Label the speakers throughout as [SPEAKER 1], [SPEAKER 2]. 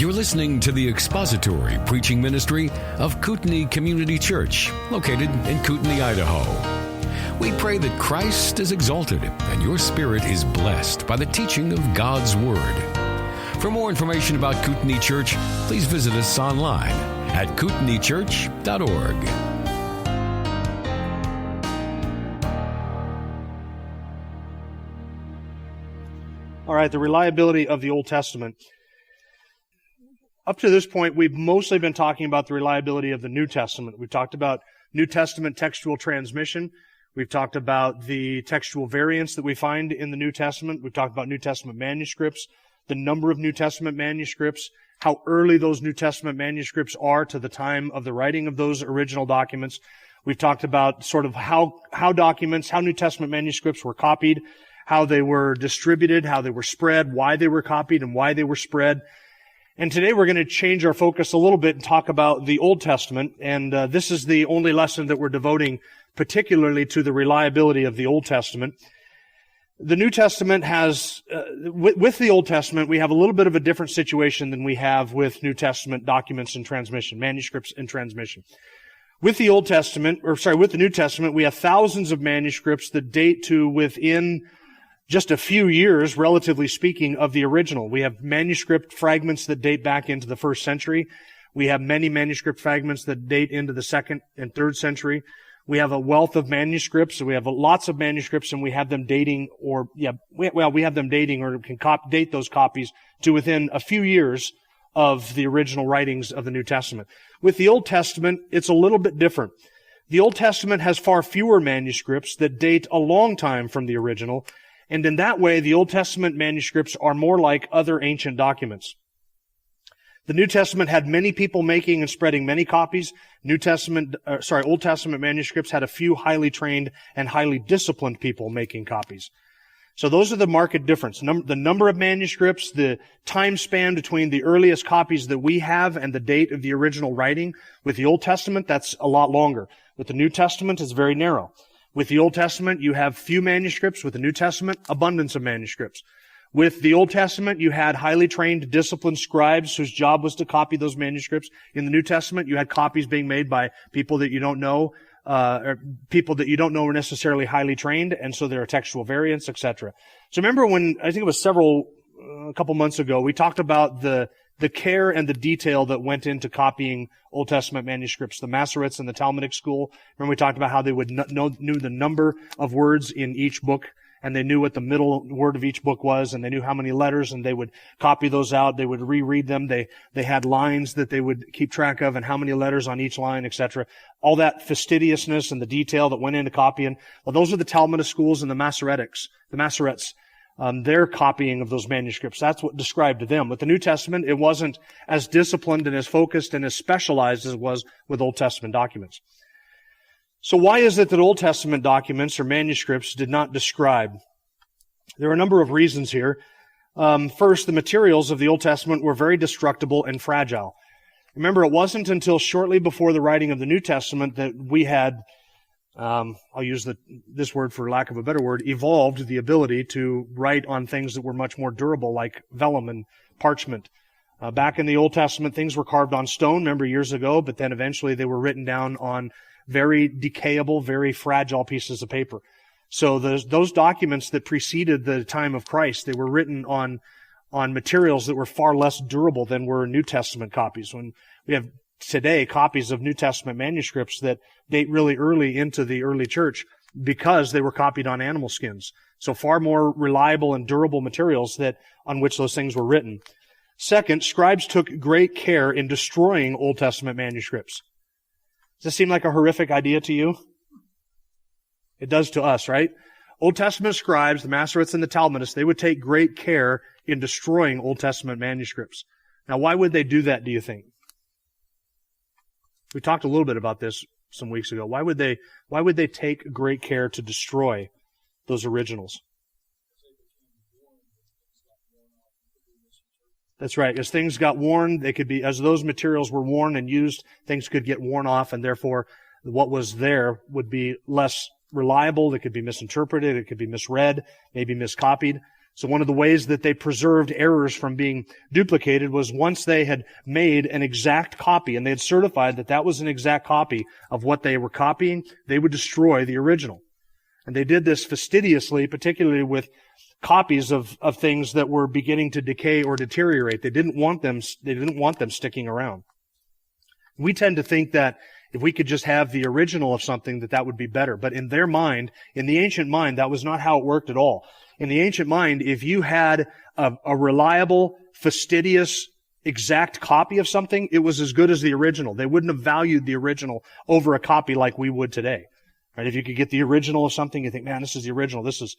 [SPEAKER 1] You're listening to the expository preaching ministry of Kootenai Community Church, located in Kootenai, Idaho. We pray that Christ is exalted and your spirit is blessed by the teaching of God's Word. For more information about Kootenai Church, please visit us online at kootenaichurch.org.
[SPEAKER 2] All right, the reliability of the Old Testament. Up to this point, we've mostly been talking about the reliability of the New Testament. We've talked about New Testament textual transmission. We've talked about the textual variants that we find in the New Testament. We've talked about New Testament manuscripts, the number of New Testament manuscripts, how early those New Testament manuscripts are to the time of the writing of those original documents. We've talked about sort of how New Testament manuscripts were copied, how they were distributed, how they were spread, why they were copied, and why they were spread. And today we're going to change our focus a little bit and talk about the Old Testament. And this is the only lesson that we're devoting particularly to the reliability of the Old Testament. The New Testament has, with the Old Testament, we have a little bit of a different situation than we have with New Testament documents in transmission, manuscripts in transmission. With the New Testament, we have thousands of manuscripts that date to within just a few years, relatively speaking, of the original. We have manuscript fragments that date back into the 1st century. We have many manuscript fragments that date into the 2nd and 3rd century. We have a wealth of manuscripts, so we have lots of manuscripts, and we have them dating, we have them dating, or can date those copies to within a few years of the original writings of the New Testament. With the Old Testament, it's a little bit different. The Old Testament has far fewer manuscripts that date a long time from the original, and in that way, the Old Testament manuscripts are more like other ancient documents. The New Testament had many people making and spreading many copies. Old Testament manuscripts had a few highly trained and highly disciplined people making copies. So those are the marked difference. The number of manuscripts, the time span between the earliest copies that we have and the date of the original writing. With the Old Testament, that's a lot longer. With the New Testament, it's very narrow. With the Old Testament, you have few manuscripts. With the New Testament, abundance of manuscripts. With the Old Testament, you had highly trained, disciplined scribes whose job was to copy those manuscripts. In the New Testament, you had copies being made by people that you don't know, or people that you don't know were necessarily highly trained, and so there are textual variants, etc. So remember when, I think it was a couple months ago, we talked about the care and the detail that went into copying Old Testament manuscripts, the Masoretes and the Talmudic school. Remember we talked about how they would knew the number of words in each book, and they knew what the middle word of each book was, and they knew how many letters, and they would copy those out. They would reread them. They had lines that they would keep track of and how many letters on each line, etc. All that fastidiousness and the detail that went into copying. Well, those are the Talmudic schools and the Masoretes. Their copying of those manuscripts. That's what described to them. With the New Testament, it wasn't as disciplined and as focused and as specialized as it was with Old Testament documents. So why is it that Old Testament documents or manuscripts did not describe? There are a number of reasons here. First, the materials of the Old Testament were very destructible and fragile. Remember, it wasn't until shortly before the writing of the New Testament that we had, I'll use this word for lack of a better word, evolved the ability to write on things that were much more durable, like vellum and parchment. Back in the Old Testament, things were carved on stone, remember, years ago, but then eventually they were written down on very decayable, very fragile pieces of paper. So those documents that preceded the time of Christ, they were written on materials that were far less durable than were New Testament copies. When we have today copies of New Testament manuscripts that date really early into the early church because they were copied on animal skins. So far more reliable and durable materials on which those things were written. Second, scribes took great care in destroying Old Testament manuscripts. Does this seem like a horrific idea to you? It does to us, right? Old Testament scribes, the Masoretes and the Talmudists, they would take great care in destroying Old Testament manuscripts. Now, why would they do that, do you think? We talked a little bit about this some weeks ago. Why would they take great care to destroy those originals? That's right. As things got worn, as those materials were worn and used, things could get worn off, and therefore what was there would be less reliable. It could be misinterpreted. It could be misread, maybe miscopied. So one of the ways that they preserved errors from being duplicated was once they had made an exact copy and they had certified that that was an exact copy of what they were copying, they would destroy the original. And they did this fastidiously, particularly with copies of things that were beginning to decay or deteriorate. They didn't want them sticking around. We tend to think that if we could just have the original of something, that would be better. But in their mind, in the ancient mind, that was not how it worked at all. In the ancient mind, if you had a reliable, fastidious, exact copy of something, it was as good as the original. They wouldn't have valued the original over a copy like we would today. Right? If you could get the original of something, you think, man, this is the original. This is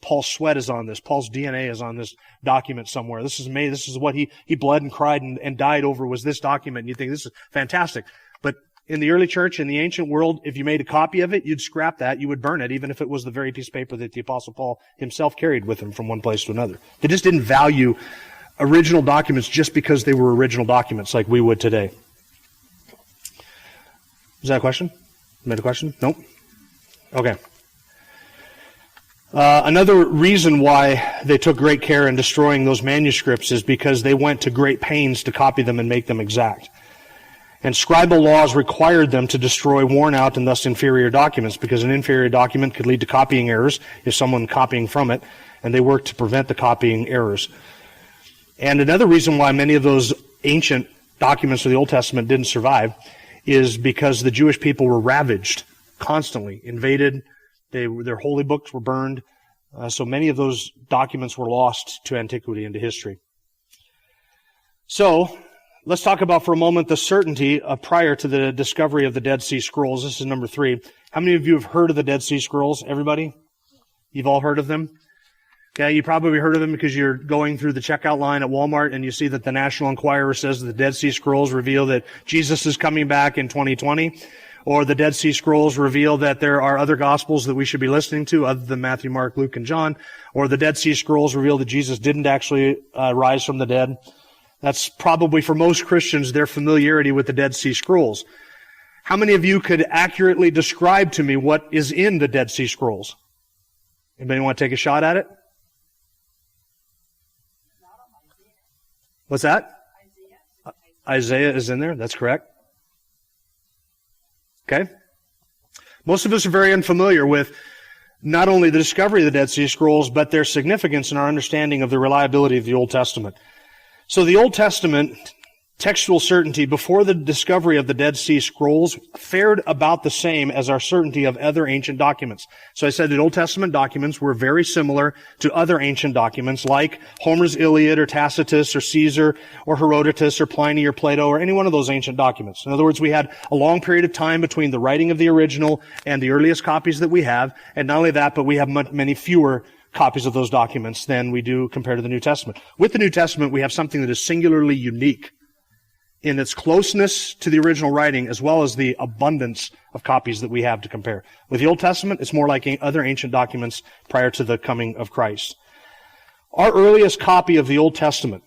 [SPEAKER 2] Paul's sweat is on this. Paul's DNA is on this document somewhere. This is made. This is what he bled and cried and died over was this document. And you think this is fantastic. But in the early church, in the ancient world, if you made a copy of it, you'd scrap that. You would burn it, even if it was the very piece of paper that the Apostle Paul himself carried with him from one place to another. They just didn't value original documents just because they were original documents like we would today. Is that a question? Made a question? Nope. Okay. Another reason why they took great care in destroying those manuscripts is because they went to great pains to copy them and make them exact. And scribal laws required them to destroy worn out and thus inferior documents, because an inferior document could lead to copying errors if someone copying from it, and they worked to prevent the copying errors. And another reason why many of those ancient documents of the Old Testament didn't survive is because the Jewish people were ravaged, constantly invaded. Their holy books were burned. So many of those documents were lost to antiquity and to history. So, let's talk about for a moment the certainty prior to the discovery of the Dead Sea Scrolls. This is number 3. How many of you have heard of the Dead Sea Scrolls? Everybody? You've all heard of them? Okay, you probably heard of them because you're going through the checkout line at Walmart and you see that the National Enquirer says that the Dead Sea Scrolls reveal that Jesus is coming back in 2020. Or the Dead Sea Scrolls reveal that there are other Gospels that we should be listening to other than Matthew, Mark, Luke, and John. Or the Dead Sea Scrolls reveal that Jesus didn't actually rise from the dead. That's probably, for most Christians, their familiarity with the Dead Sea Scrolls. How many of you could accurately describe to me what is in the Dead Sea Scrolls? Anybody want to take a shot at it? What's that? Isaiah is in there. That's correct. Okay? Most of us are very unfamiliar with not only the discovery of the Dead Sea Scrolls, but their significance in our understanding of the reliability of the Old Testament. So the Old Testament textual certainty before the discovery of the Dead Sea Scrolls fared about the same as our certainty of other ancient documents. So I said that Old Testament documents were very similar to other ancient documents like Homer's Iliad or Tacitus or Caesar or Herodotus or Pliny or Plato or any one of those ancient documents. In other words, we had a long period of time between the writing of the original and the earliest copies that we have. And not only that, but we have many fewer copies of those documents than we do compared to the New Testament. With the New Testament, we have something that is singularly unique in its closeness to the original writing, as well as the abundance of copies that we have to compare. With the Old Testament, it's more like other ancient documents prior to the coming of Christ. Our earliest copy of the Old Testament,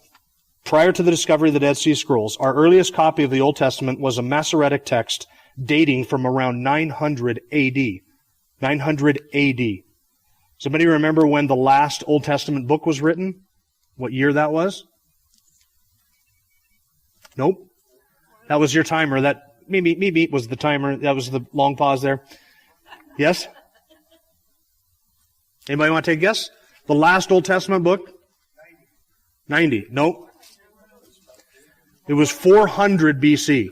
[SPEAKER 2] prior to the discovery of the Dead Sea Scrolls, our earliest copy of the Old Testament was a Masoretic text dating from around 900 A.D. 900 A.D. Does anybody remember when the last Old Testament book was written? What year that was? Nope. That was your timer. That me was the timer. That was the long pause there. Yes? Anybody want to take a guess? The last Old Testament book? 90. Nope. It was 400 BC.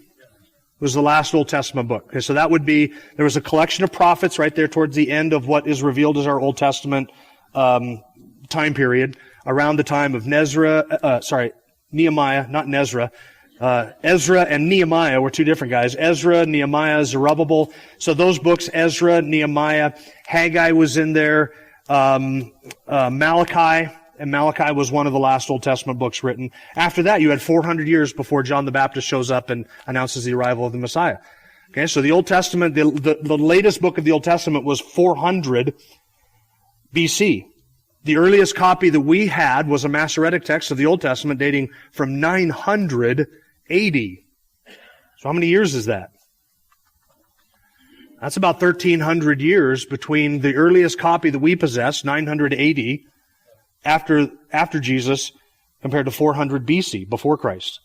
[SPEAKER 2] Was the last Old Testament book. Okay, so that would be, there was a collection of prophets right there towards the end of what is revealed as our Old Testament time period, around the time of Nehemiah, not Nezra. Ezra and Nehemiah were two different guys. Ezra, Nehemiah, Zerubbabel. So those books, Ezra, Nehemiah, Haggai was in there, Malachi, and Malachi was one of the last Old Testament books written. After that, you had 400 years before John the Baptist shows up and announces the arrival of the Messiah. Okay, so the Old Testament, the latest book of the Old Testament was 400 BC. The earliest copy that we had was a Masoretic text of the Old Testament dating from 900 AD. So how many years is that? That's about 1,300 years between the earliest copy that we possess, 900 AD, after Jesus compared to 400 BC, before Christ.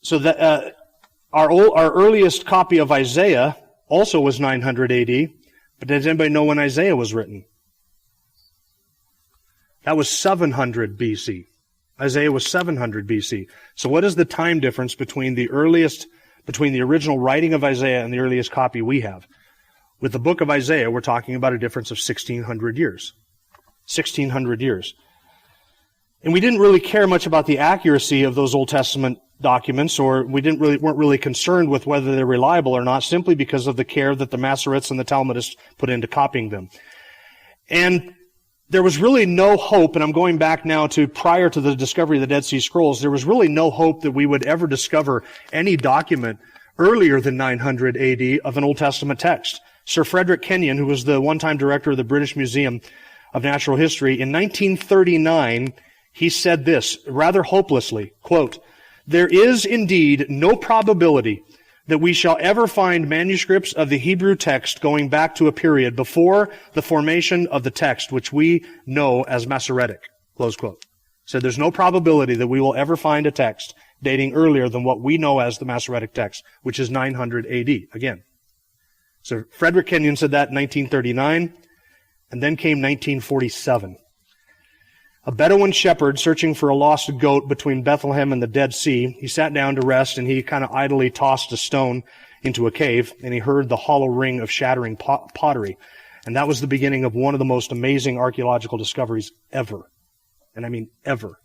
[SPEAKER 2] So that our earliest copy of Isaiah also was 900 AD, but does anybody know when Isaiah was written? That was 700 BC. Isaiah was 700 BC. So what is the time difference between the original writing of Isaiah and the earliest copy we have? With the book of Isaiah, we're talking about a difference of 1,600 years. 1,600 years. And we didn't really care much about the accuracy of those Old Testament documents, or we weren't really concerned with whether they're reliable or not, simply because of the care that the Masoretes and the Talmudists put into copying them. And there was really no hope, and I'm going back now to prior to the discovery of the Dead Sea Scrolls, there was really no hope that we would ever discover any document earlier than 900 AD of an Old Testament text. Sir Frederick Kenyon, who was the one-time director of the British Museum of Natural History, in 1939, he said this, rather hopelessly, quote, "There is indeed no probability that we shall ever find manuscripts of the Hebrew text going back to a period before the formation of the text, which we know as Masoretic," close quote. So there's no probability that we will ever find a text dating earlier than what we know as the Masoretic text, which is 900 AD, again. So Frederick Kenyon said that in 1939, and then came 1947. A Bedouin shepherd searching for a lost goat between Bethlehem and the Dead Sea, he sat down to rest, and he kind of idly tossed a stone into a cave, and he heard the hollow ring of shattering pottery. And that was the beginning of one of the most amazing archaeological discoveries ever. And I mean ever.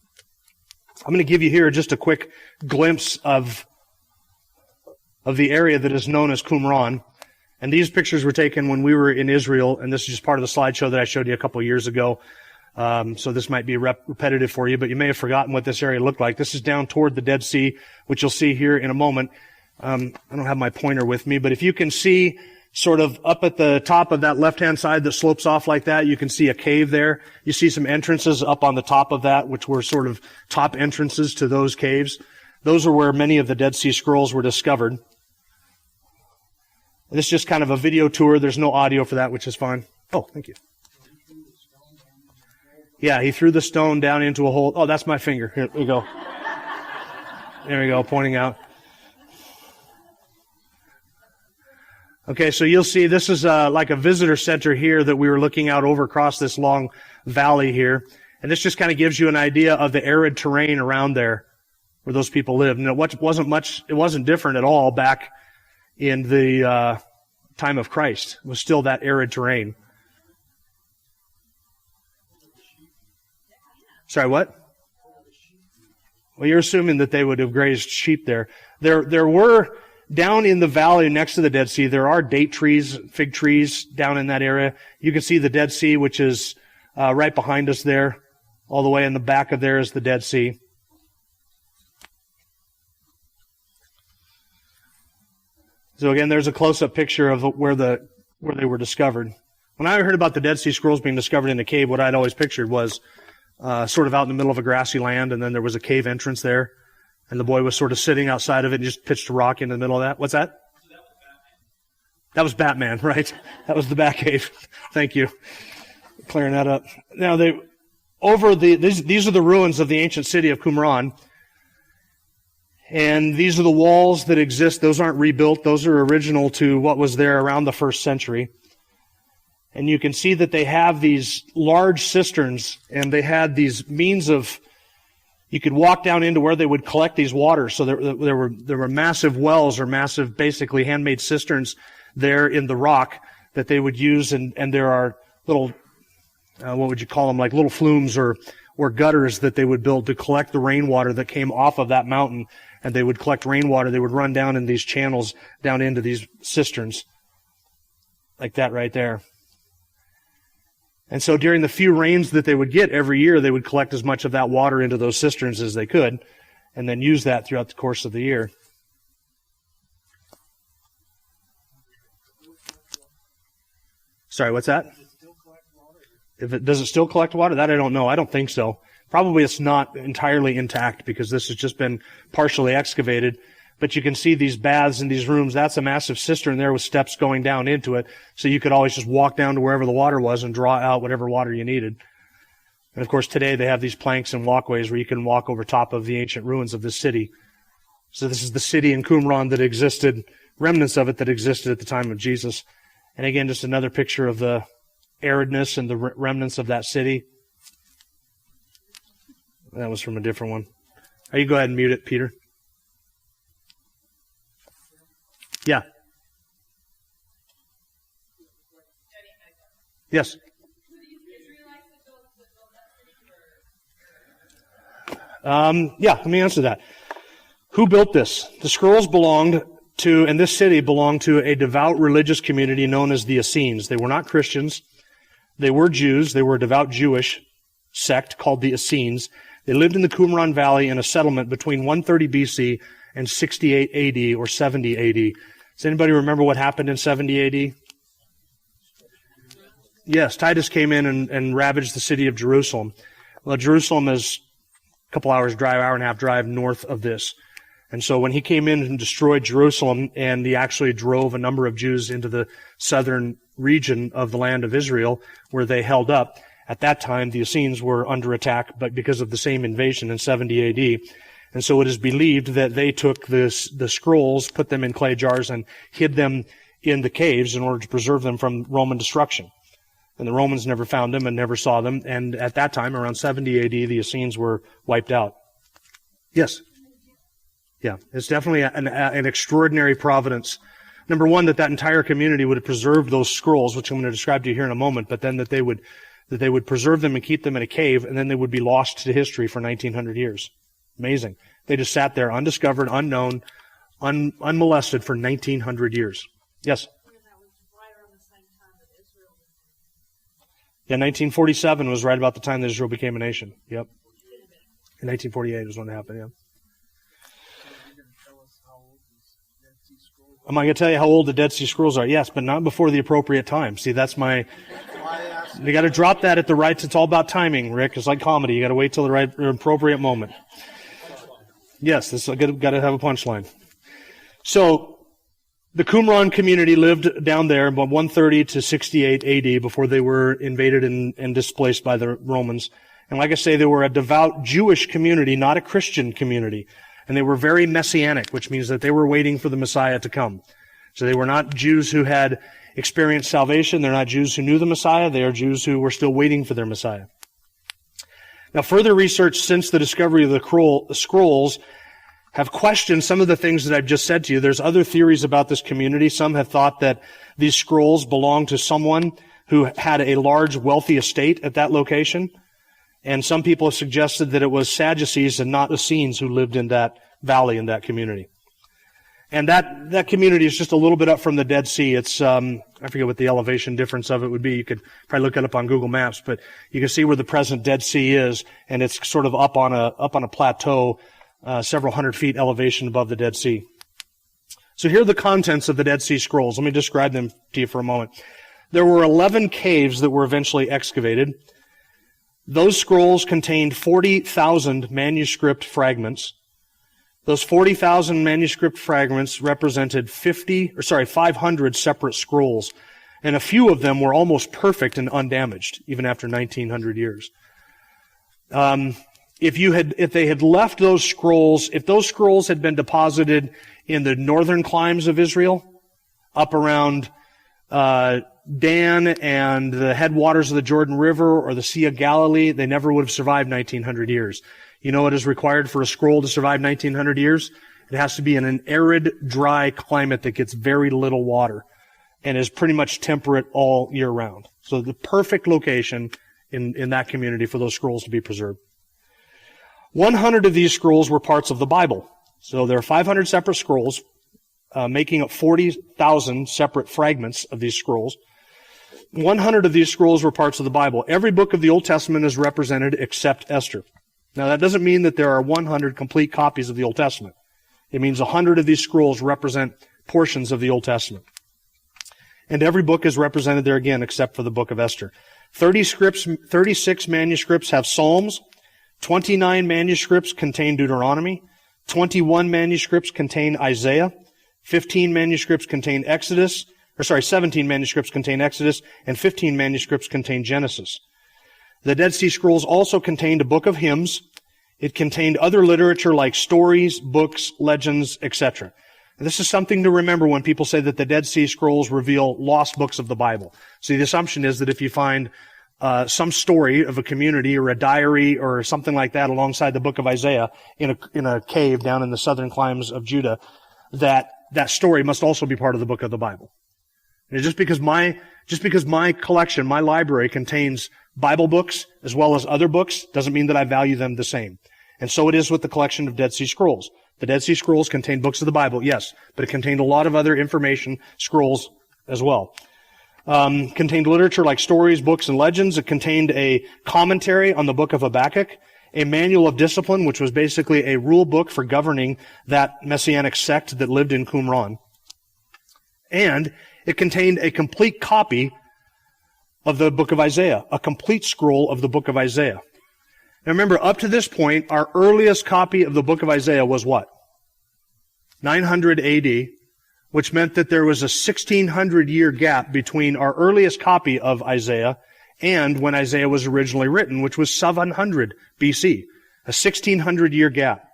[SPEAKER 2] I'm going to give you here just a quick glimpse of the area that is known as Qumran. And these pictures were taken when we were in Israel, and this is just part of the slideshow that I showed you a couple of years ago. So this might be repetitive for you, but you may have forgotten what this area looked like. This is down toward the Dead Sea, which you'll see here in a moment. I don't have my pointer with me, but if you can see sort of up at the top of that left-hand side that slopes off like that, you can see a cave there. You see some entrances up on the top of that, which were sort of top entrances to those caves. Those are where many of the Dead Sea Scrolls were discovered. This is just kind of a video tour. There's no audio for that, which is fine. Oh, thank you. Yeah, he threw the stone down into a hole. Oh, that's my finger. Here we go. There we go, pointing out. Okay, so you'll see this is like a visitor center here that we were looking out over across this long valley here. And this just kind of gives you an idea of the arid terrain around there where those people lived. And it wasn't different at all back in the time of Christ. It was still that arid terrain. Sorry, what? Well, you're assuming that they would have grazed sheep there. There were, down in the valley next to the Dead Sea, there are date trees, fig trees down in that area. You can see the Dead Sea, which is right behind us there. All the way in the back of there is the Dead Sea. So again, there's a close-up picture of where they were discovered. When I heard about the Dead Sea Scrolls being discovered in a cave, what I'd always pictured was sort of out in the middle of a grassy land, and then there was a cave entrance there, and the boy was sort of sitting outside of it and just pitched a rock into the middle of that. What's that? That was Batman, right? That was the Batcave. Thank you. Clearing that up. Now, these are the ruins of the ancient city of Qumran. And these are the walls that exist. Those aren't rebuilt. Those are original to what was there around the 1st century. And you can see that they have these large cisterns, and they had these means of, you could walk down into where they would collect these waters. So there were massive wells, or massive, basically handmade cisterns there in the rock that they would use, and there are little, what would you call them, like little flumes or gutters that they would build to collect the rainwater that came off of that mountain. And they would collect rainwater. They would run down in these channels down into these cisterns, like that right there. And so during the few rains that they would get every year, they would collect as much of that water into those cisterns as they could, and then use that throughout the course of the year. Sorry, what's that? Does it still collect water? That I don't know. I don't think so. Probably it's not entirely intact because this has just been partially excavated. but you can see these baths in these rooms. That's a massive cistern there with steps going down into it, so you could always just walk down to wherever the water was and draw out whatever water you needed. And of course, today they have these planks and walkways where you can walk over top of the ancient ruins of this city. So this is the city in Qumran that existed, remnants of it that existed at the time of Jesus. And again, just another picture of the aridness and the remnants of that city. That was from a different one. You go ahead and mute it, Peter. Yeah. Yes. Yeah, let me answer that. Who built this? The scrolls belonged to, and this city belonged to a devout religious community known as the Essenes. They were not Christians. They were Jews. They were a devout Jewish sect called the Essenes. They lived in the Qumran Valley in a settlement between 130 BC and 68 AD or 70 AD. Does anybody remember what happened in 70 AD? Yes, Titus came in and ravaged the city of Jerusalem. Well, Jerusalem is a couple hours drive, hour and a half drive north of this. And so when he came in and destroyed Jerusalem, and he actually drove a number of Jews into the southern region of the land of Israel, where they held up, at that time the Essenes were under attack, but because of the same invasion in 70 AD. And so it is believed that they took the scrolls, put them in clay jars, and hid them in the caves in order to preserve them from Roman destruction. And the Romans never found them and never saw them. And at that time, around 70 AD, the Essenes were wiped out. Yes? Yeah, it's definitely an extraordinary providence. Number one, that entire community would have preserved those scrolls, which I'm going to describe to you here in a moment, but then that they would preserve them and keep them in a cave, and then they would be lost to history for 1900 years. Amazing. They just sat there undiscovered, unknown, unmolested for 1900 years. Yes? Yeah, 1947 was right about the time that Israel became a nation. Yep. In 1948 was when it happened, yeah. Am I going to tell you how old the Dead Sea Scrolls are? Yes, but not before the appropriate time. See, that's my... You got to drop that at the right... It's all about timing, Rick. It's like comedy. You got to wait till the right appropriate moment. Yes, this got to have a punchline. So... the Qumran community lived down there about 130 to 68 AD before they were invaded and displaced by the Romans. And like I say, they were a devout Jewish community, not a Christian community. And they were very messianic, which means that they were waiting for the Messiah to come. So they were not Jews who had experienced salvation. They're not Jews who knew the Messiah. They are Jews who were still waiting for their Messiah. Now, further research since the discovery of the scrolls have questioned some of the things that I've just said to you. There's other theories about this community. Some have thought that these scrolls belonged to someone who had a large, wealthy estate at that location. And some people have suggested that it was Sadducees and not Essenes who lived in that valley, in that community. And that community is just a little bit up from the Dead Sea. It's, I forget what the elevation difference of it would be. You could probably look it up on Google Maps, but you can see where the present Dead Sea is, and it's sort of up on a plateau, several hundred feet elevation above the Dead Sea. So here are the contents of the Dead Sea Scrolls. Let me describe them to you for a moment. There were 11 caves that were eventually excavated. Those scrolls contained 40,000 manuscript fragments. Those 40,000 manuscript fragments represented 500 separate scrolls. And a few of them were almost perfect and undamaged, even after 1900 years. If they had left those scrolls, if those scrolls had been deposited in the northern climes of Israel, up around Dan and the headwaters of the Jordan River or the Sea of Galilee, they never would have survived 1900 years. You know what is required for a scroll to survive 1900 years? It has to be in an arid, dry climate that gets very little water and is pretty much temperate all year round. So the perfect location in that community for those scrolls to be preserved. 100 of these scrolls were parts of the Bible. So there are 500 separate scrolls, making up 40,000 separate fragments of these scrolls. 100 of these scrolls were parts of the Bible. Every book of the Old Testament is represented except Esther. Now that doesn't mean that there are 100 complete copies of the Old Testament. It means 100 of these scrolls represent portions of the Old Testament. And every book is represented there again except for the book of Esther. 36 manuscripts have Psalms. 29 manuscripts contain Deuteronomy. 21 manuscripts contain Isaiah. 17 manuscripts contain Exodus, and 15 manuscripts contain Genesis. The Dead Sea Scrolls also contained a book of hymns. It contained other literature like stories, books, legends, etc. And this is something to remember when people say that the Dead Sea Scrolls reveal lost books of the Bible. See, the assumption is that if you find some story of a community or a diary or something like that alongside the book of Isaiah in a cave down in the southern climes of Judah, that story must also be part of the book of the Bible. And just because my collection, my library contains Bible books as well as other books doesn't mean that I value them the same. And so it is with the collection of Dead Sea Scrolls. The Dead Sea Scrolls contain books of the Bible, yes, but it contained a lot of other information, scrolls as well. Contained literature like stories, books, and legends. It contained a commentary on the book of Habakkuk, a manual of discipline, which was basically a rule book for governing that messianic sect that lived in Qumran. And it contained a complete copy of the book of Isaiah, a complete scroll of the book of Isaiah. Now remember, up to this point, our earliest copy of the book of Isaiah was what? 900 AD, which meant that there was a 1600-year gap between our earliest copy of Isaiah and when Isaiah was originally written, which was 700 BC, a 1600-year gap.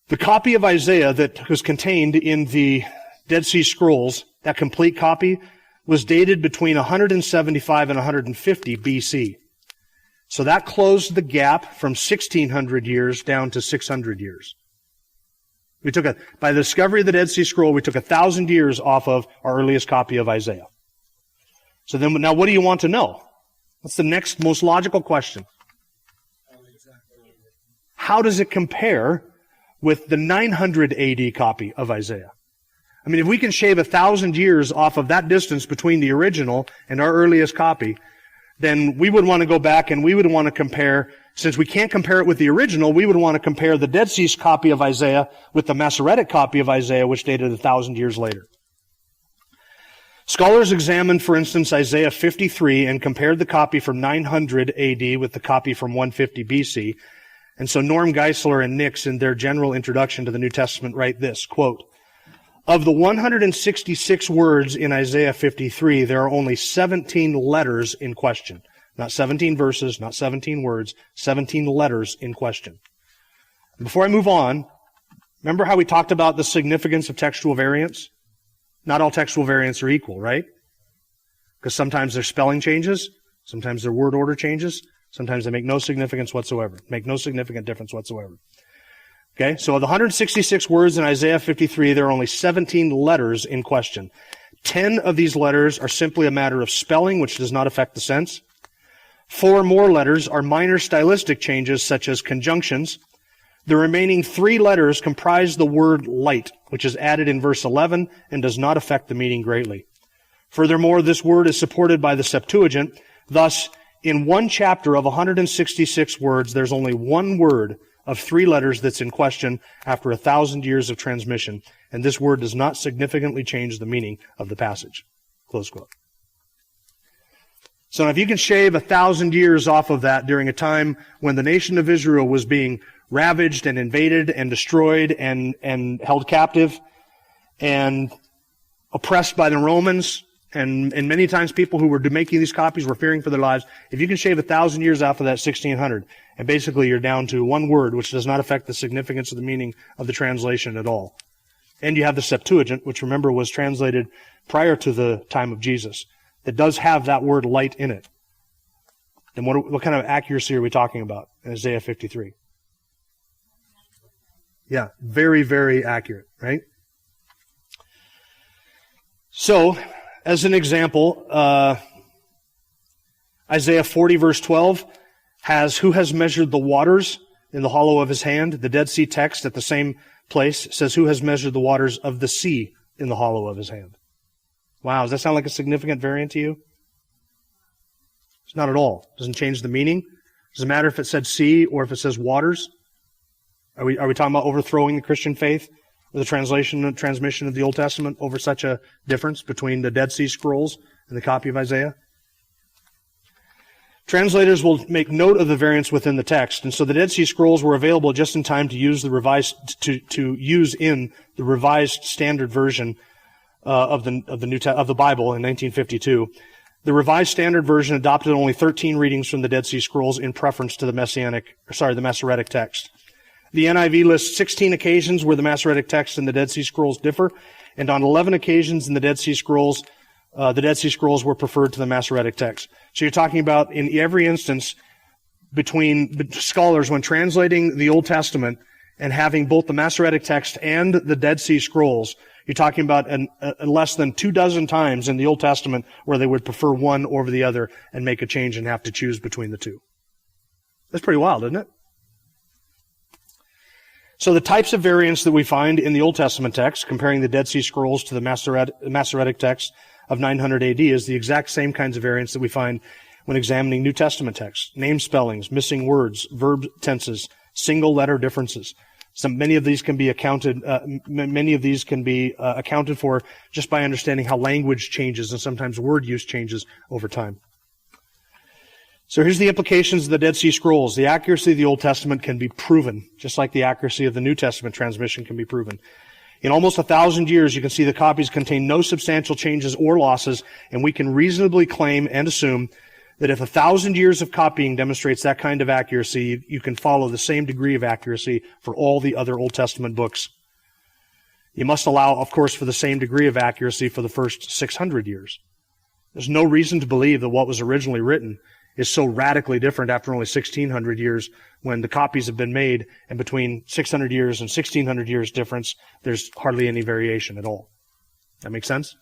[SPEAKER 2] The copy of Isaiah that was contained in the Dead Sea Scrolls, that complete copy, was dated between 175 and 150 BC. So that closed the gap from 1600 years down to 600 years. By the discovery of the Dead Sea Scroll, we took 1,000 years off of our earliest copy of Isaiah. So then, now what do you want to know? What's the next most logical question? How does it compare with the 900 AD copy of Isaiah? I mean, if we can shave 1,000 years off of that distance between the original and our earliest copy, then we would want to go back and we would want to compare, since we can't compare it with the original, we would want to compare the Dead Sea copy of Isaiah with the Masoretic copy of Isaiah, which dated 1,000 years later. Scholars examined, for instance, Isaiah 53 and compared the copy from 900 AD with the copy from 150 BC. And so Norm Geisler and Nix, in their general introduction to the New Testament, write this, quote, "Of the 166 words in Isaiah 53, there are only 17 letters in question." Not 17 verses, not 17 words, 17 letters in question. Before I move on, remember how we talked about the significance of textual variants? Not all textual variants are equal, right? Because sometimes their spelling changes, sometimes their word order changes, sometimes they make no significance whatsoever, make no significant difference whatsoever. Okay, so of the 166 words in Isaiah 53, there are only 17 letters in question. 10 of these letters are simply a matter of spelling, which does not affect the sense. 4 more letters are minor stylistic changes, such as conjunctions. The remaining 3 letters comprise the word light, which is added in verse 11 and does not affect the meaning greatly. Furthermore, this word is supported by the Septuagint. Thus, in one chapter of 166 words, there's only one word of 3 letters that's in question after 1,000 years of transmission, and this word does not significantly change the meaning of the passage. Close quote. So if you can shave 1,000 years off of that during a time when the nation of Israel was being ravaged and invaded and destroyed and held captive and oppressed by the Romans, and many times people who were making these copies were fearing for their lives, if you can shave 1,000 years off of that 1,600, and basically you're down to one word, which does not affect the significance of the meaning of the translation at all. And you have the Septuagint, which remember was translated prior to the time of Jesus, that does have that word light in it. Then what kind of accuracy are we talking about in Isaiah 53? Yeah, very, very accurate, right? So, as an example, Isaiah 40 verse 12 has, "Who has measured the waters in the hollow of his hand?" The Dead Sea text at the same place says, "Who has measured the waters of the sea in the hollow of his hand?" Wow, does that sound like a significant variant to you? It's not at all. It doesn't change the meaning. It doesn't matter if it said sea or if it says waters. Are we talking about overthrowing the Christian faith with the translation and transmission of the Old Testament over such a difference between the Dead Sea Scrolls and the copy of Isaiah? Translators will make note of the variance within the text, and so the Dead Sea Scrolls were available just in time to use the revised in the Revised Standard Version of the Bible in 1952. The Revised Standard Version adopted only 13 readings from the Dead Sea Scrolls in preference to the Masoretic text. The NIV lists 16 occasions where the Masoretic text and the Dead Sea Scrolls differ, and on 11 occasions in the Dead Sea Scrolls were preferred to the Masoretic text. So you're talking about in every instance between scholars when translating the Old Testament and having both the Masoretic text and the Dead Sea Scrolls, you're talking about less than 24 times in the Old Testament where they would prefer one over the other and make a change and have to choose between the two. That's pretty wild, isn't it? So the types of variants that we find in the Old Testament text, comparing the Dead Sea Scrolls to the Masoretic text of 900 AD, is the exact same kinds of variants that we find when examining New Testament texts. Name spellings, missing words, verb tenses, single letter differences. Many of these can be accounted for just by understanding how language changes and sometimes word use changes over time. So here's the implications of the Dead Sea Scrolls. The accuracy of the Old Testament can be proven, just like the accuracy of the New Testament transmission can be proven. In almost 1,000 years, you can see the copies contain no substantial changes or losses, and we can reasonably claim and assume that if 1,000 years of copying demonstrates that kind of accuracy, you can follow the same degree of accuracy for all the other Old Testament books. You must allow, of course, for the same degree of accuracy for the first 600 years. There's no reason to believe that what was originally written is so radically different after only 1,600 years when the copies have been made, and between 600 years and 1,600 years difference, there's hardly any variation at all. That make sense?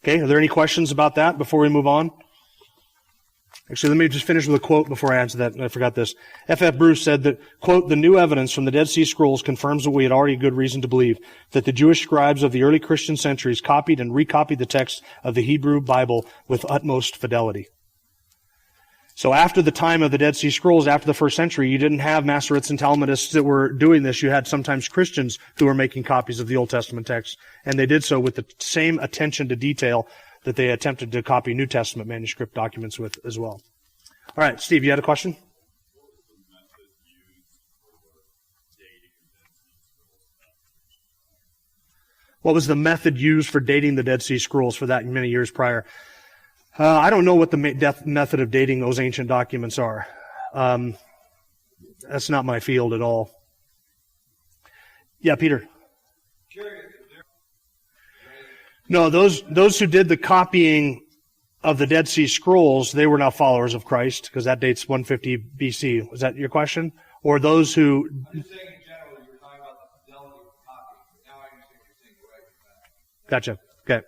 [SPEAKER 2] Okay, are there any questions about that before we move on? Actually, let me just finish with a quote before I answer that. I forgot this. F.F. Bruce said that, quote, "The new evidence from the Dead Sea Scrolls confirms what we had already good reason to believe, that the Jewish scribes of the early Christian centuries copied and recopied the text of the Hebrew Bible with utmost fidelity." So after the time of the Dead Sea Scrolls, after the first century, you didn't have Masoretes and Talmudists that were doing this. You had sometimes Christians who were making copies of the Old Testament text, and they did so with the same attention to detail that they attempted to copy New Testament manuscript documents with as well. All right, Steve, you had a question? What was the method used for dating the Dead Sea Scrolls for that many years prior? I don't know what the method of dating those ancient documents are. That's not my field at all. Yeah, Peter. No, those who did the copying of the Dead Sea Scrolls, they were not followers of Christ, because that dates 150 BC. Was that your question? Or those who...
[SPEAKER 3] I'm just saying in general, you were talking about the fidelity of the copy, but now I understand what you're saying. Go ahead.
[SPEAKER 2] Gotcha. Okay.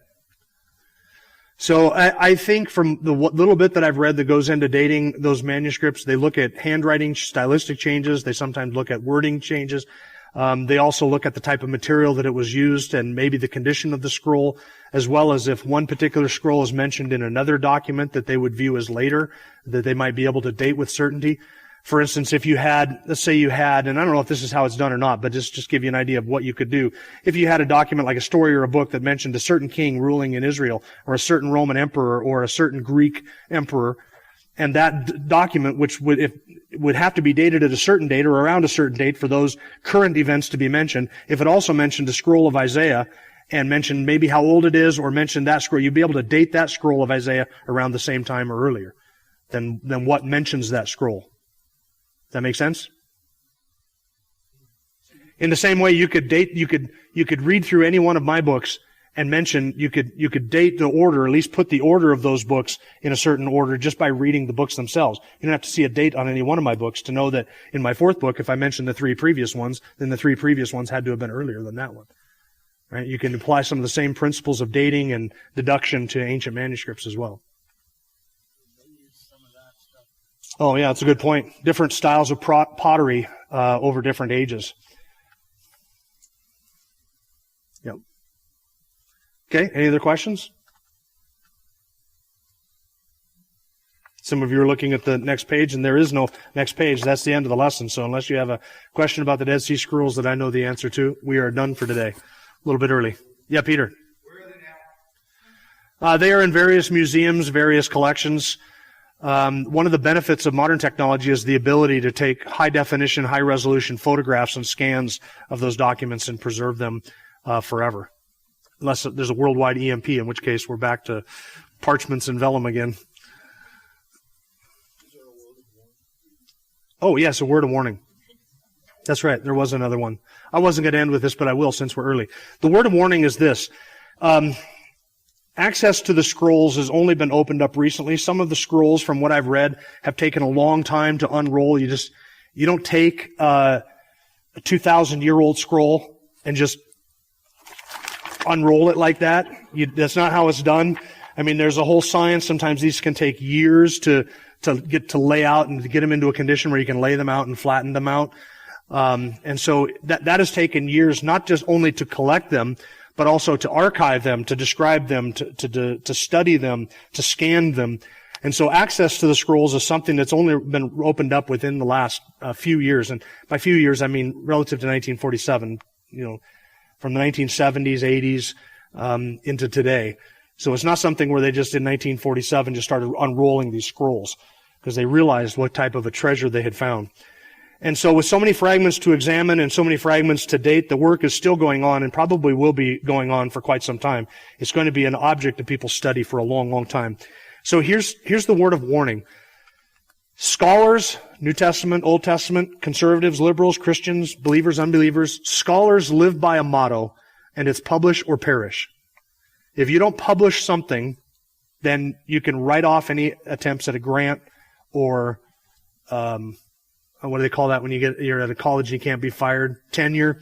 [SPEAKER 2] So I think from the little bit that I've read that goes into dating those manuscripts, they look at handwriting, stylistic changes. They sometimes look at wording changes. They also look at the type of material that it was used and maybe the condition of the scroll, as well as if one particular scroll is mentioned in another document that they would view as later, that they might be able to date with certainty. For instance, if you had, let's say you had, and I don't know if this is how it's done or not, but just give you an idea of what you could do. If you had a document like a story or a book that mentioned a certain king ruling in Israel, or a certain Roman emperor, or a certain Greek emperor, and that document, which would have to be dated at a certain date or around a certain date for those current events to be mentioned, if it also mentioned the scroll of Isaiah and mentioned maybe how old it is or mentioned that scroll, you'd be able to date that scroll of Isaiah around the same time or earlier than what mentions that scroll. Does that make sense? In the same way, you could read through any one of my books and mention, you could date the order, or at least put the order of those books in a certain order just by reading the books themselves. You don't have to see a date on any one of my books to know that in my fourth book, if I mention the three previous ones, then the three previous ones had to have been earlier than that one. Right? You can apply some of the same principles of dating and deduction to ancient manuscripts as well. Oh yeah, that's a good point. Different styles of pottery over different ages. Yep. Okay, any other questions? Some of you are looking at the next page, and there is no next page. That's the end of the lesson. So unless you have a question about the Dead Sea Scrolls that I know the answer to, we are done for today. A little bit early. Yeah, Peter.
[SPEAKER 3] Where are they now?
[SPEAKER 2] They are in various museums, various collections. One of the benefits of modern technology is the ability to take high-definition, high-resolution photographs and scans of those documents and preserve them forever. Unless there's a worldwide EMP, in which case we're back to parchments and vellum again. Oh, yes, a word of warning. That's right, there was another one. I wasn't going to end with this, but I will since we're early. The word of warning is this. Access to the scrolls has only been opened up recently. Some of the scrolls, from what I've read, have taken a long time to unroll. You don't take a 2,000-year-old scroll and just unroll it like that. That's not how it's done. I mean, there's a whole science. Sometimes these can take years to get to lay out and to get them into a condition where you can lay them out and flatten them out. And so that has taken years, not just only to collect them, but also to archive them, to describe them, to study them, to scan them. And so access to the scrolls is something that's only been opened up within the last few years. And by few years, I mean relative to 1947, from the 1970s, 80s, into today. So it's not something where they just in 1947 just started unrolling these scrolls because they realized what type of a treasure they had found. And so with so many fragments to examine and so many fragments to date, the work is still going on and probably will be going on for quite some time. It's going to be an object that people study for a long, long time. So here's the word of warning. Scholars, New Testament, Old Testament, conservatives, liberals, Christians, believers, unbelievers, scholars live by a motto, and it's publish or perish. If you don't publish something, then you can write off any attempts at a grant or what do they call that when you're at a college and you can't be fired? Tenure.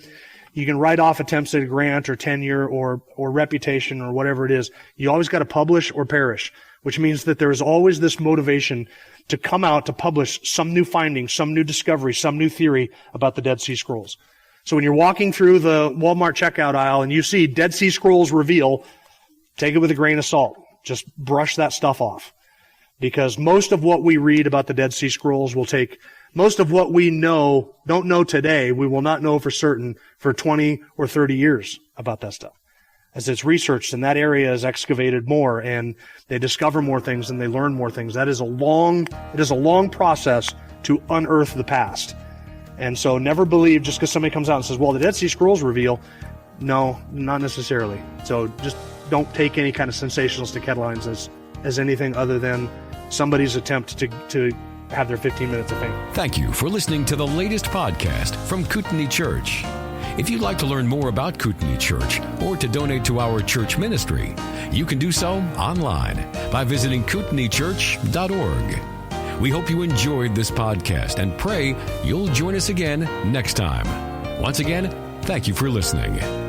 [SPEAKER 2] You can write off attempts at a grant or tenure or reputation or whatever it is. You always got to publish or perish, which means that there is always this motivation to come out to publish some new finding, some new discovery, some new theory about the Dead Sea Scrolls. So when you're walking through the Walmart checkout aisle and you see Dead Sea Scrolls reveal, take it with a grain of salt. Just brush that stuff off. Because most of what we read about the Dead Sea Scrolls will take most of what we don't know today, we will not know for certain for 20 or 30 years about that stuff. As it's researched and that area is excavated more and they discover more things and they learn more things. It is a long process to unearth the past. And so never believe just because somebody comes out and says, well, the Dead Sea Scrolls reveal. No, not necessarily. So just don't take any kind of sensationalistic headlines as anything other than somebody's attempt to have their 15 minutes of fame.
[SPEAKER 1] Thank you for listening to the latest podcast from Kootenai Church. If you'd like to learn more about Kootenai Church or to donate to our church ministry, you can do so online by visiting kootenaichurch.org. We hope you enjoyed this podcast and pray you'll join us again next time. Once again, thank you for listening.